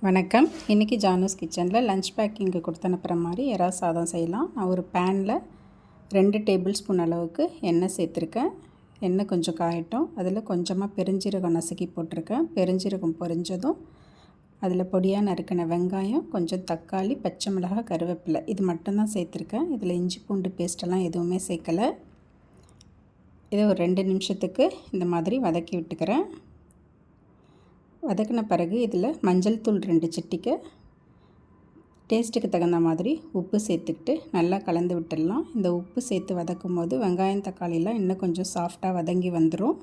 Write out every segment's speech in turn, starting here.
வணக்கம். இன்றைக்கி ஜானூஸ் கிச்சனில் லஞ்ச் பேக்கிங்கு கொடுத்து அனுப்புகிற மாதிரி எறா சாதம் செய்யலாம். நான் ஒரு பேனில் 2 டேபிள் ஸ்பூன் அளவுக்கு எண்ணெய் சேர்த்துருக்கேன். எண்ணெய் கொஞ்சம் காயட்டும். அதில் கொஞ்சமாக பெருஞ்சீரகம் நசுக்கி போட்டிருக்கேன். பெருஞ்சீரகம் பொரிஞ்சதும் அதில் பொடியாக நறுக்கின வெங்காயம், கொஞ்சம் தக்காளி, பச்சை மிளகாய், கருவேப்பிலை இது மட்டும்தான் சேர்த்துருக்கேன். இதில் இஞ்சி பூண்டு பேஸ்ட்டெல்லாம் எதுவுமே சேர்க்கலை. இதை ஒரு 2 நிமிஷத்துக்கு இந்த மாதிரி வதக்கி விட்டுக்கிறேன். வதக்கின பிறகு இதில் மஞ்சள் தூள் 2 சிட்டிகை, டேஸ்ட்டுக்கு தகுந்த மாதிரி உப்பு சேர்த்துக்கிட்டு நல்லா கலந்து விட்டுடலாம். இந்த உப்பு சேர்த்து வதக்கும் போது வெங்காயம் தக்காளிலாம் இன்னும் கொஞ்சம் சாஃப்டாக வதங்கி வந்துடும்.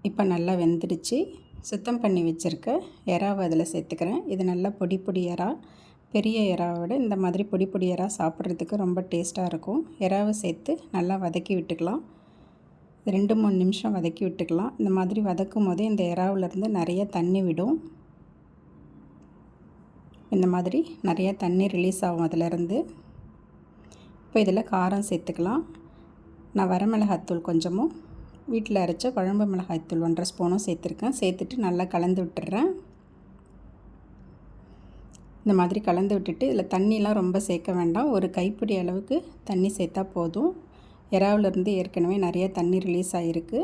இப்போ நல்லா வெந்துடுச்சு. சுத்தம் பண்ணி வச்சுருக்க எறாவை அதில் சேர்த்துக்கிறேன். இது நல்லா பொடி பொடி எறா. பெரிய எறாவை விட இந்த மாதிரி பொடி பொடி எறா சாப்பிட்றதுக்கு ரொம்ப டேஸ்ட்டாக இருக்கும். எறாவை சேர்த்து நல்லா வதக்கி விட்டுக்கலாம். 2-3 நிமிஷம் வதக்கி விட்டுக்கலாம். இந்த மாதிரி வதக்கும் போதே இந்த எறாவிலேருந்து நிறைய தண்ணி விடும். இந்த மாதிரி நிறைய தண்ணி ரிலீஸ் ஆகும் அதிலேருந்து. இப்போ இதில் காரம் சேர்த்துக்கலாம். நான் வரமிளகாய்த்தூள் கொஞ்சமும், வீட்டில் அரைச்ச குழம்பு மிளகாய்த்தூள் 1.5 ஸ்பூனும் சேர்த்துருக்கேன். சேர்த்துட்டு நல்லா கலந்து விட்டுடுறேன். இந்த மாதிரி கலந்து விட்டுட்டு இதில் தண்ணிலாம் ரொம்ப சேர்க்க வேண்டாம். ஒரு கைப்பிடி அளவுக்கு தண்ணி சேர்த்தா போதும். எறாவிலேருந்து ஏற்கனவே நிறைய தண்ணி ரிலீஸ் ஆகிருக்கு.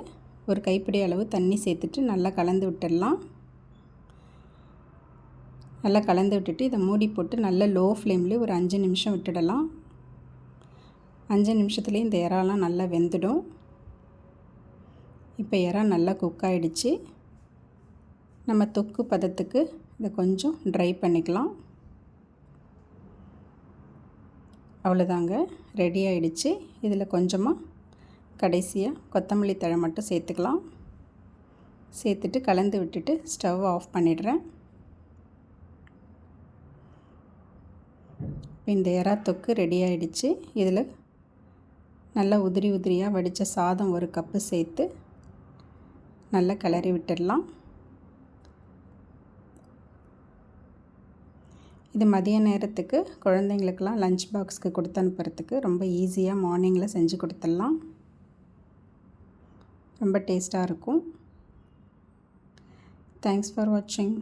ஒரு கைப்பிடி அளவு தண்ணி சேர்த்துட்டு நல்லா கலந்து விட்டுடலாம். நல்லா கலந்து விட்டுட்டு இதை மூடி போட்டு நல்லா லோ ஃப்ளேம்லேயே ஒரு 5 நிமிஷம் விட்டுடலாம். 5 நிமிஷத்துலேயே இந்த எறாலாம் நல்லா வெந்துடும். இப்போ எறா நல்லா குக் ஆகிடுச்சு. நம்ம தொக்கு பதத்துக்கு இதை கொஞ்சம் ட்ரை பண்ணிக்கலாம். அவ்வளோதாங்க, ரெடி ஆகிடுச்சு. இதில் கொஞ்சமாக கடைசியாக கொத்தமல்லி தழை மட்டும் சேர்த்துக்கலாம். சேர்த்துட்டு கலந்து விட்டுட்டு ஸ்டவ் ஆஃப் பண்ணிடுறேன். இந்த எறா தொக்கு ரெடி ஆகிடுச்சு. இதில் நல்லா உதிரி உதிரியாக வடித்த சாதம் 1 கப்பு சேர்த்து நல்லா கிளறி விட்டுடலாம். இது மதிய நேரத்துக்கு குழந்தைங்களுக்கெல்லாம் லஞ்ச் பாக்ஸ்க்கு கொடுத்து அனுப்புறதுக்கு ரொம்ப ஈஸியாக மார்னிங்கில் செஞ்சு கொடுத்துடலாம். ரொம்ப டேஸ்ட்டாக இருக்கும். தேங்க்ஸ் ஃபார் வாட்சிங்.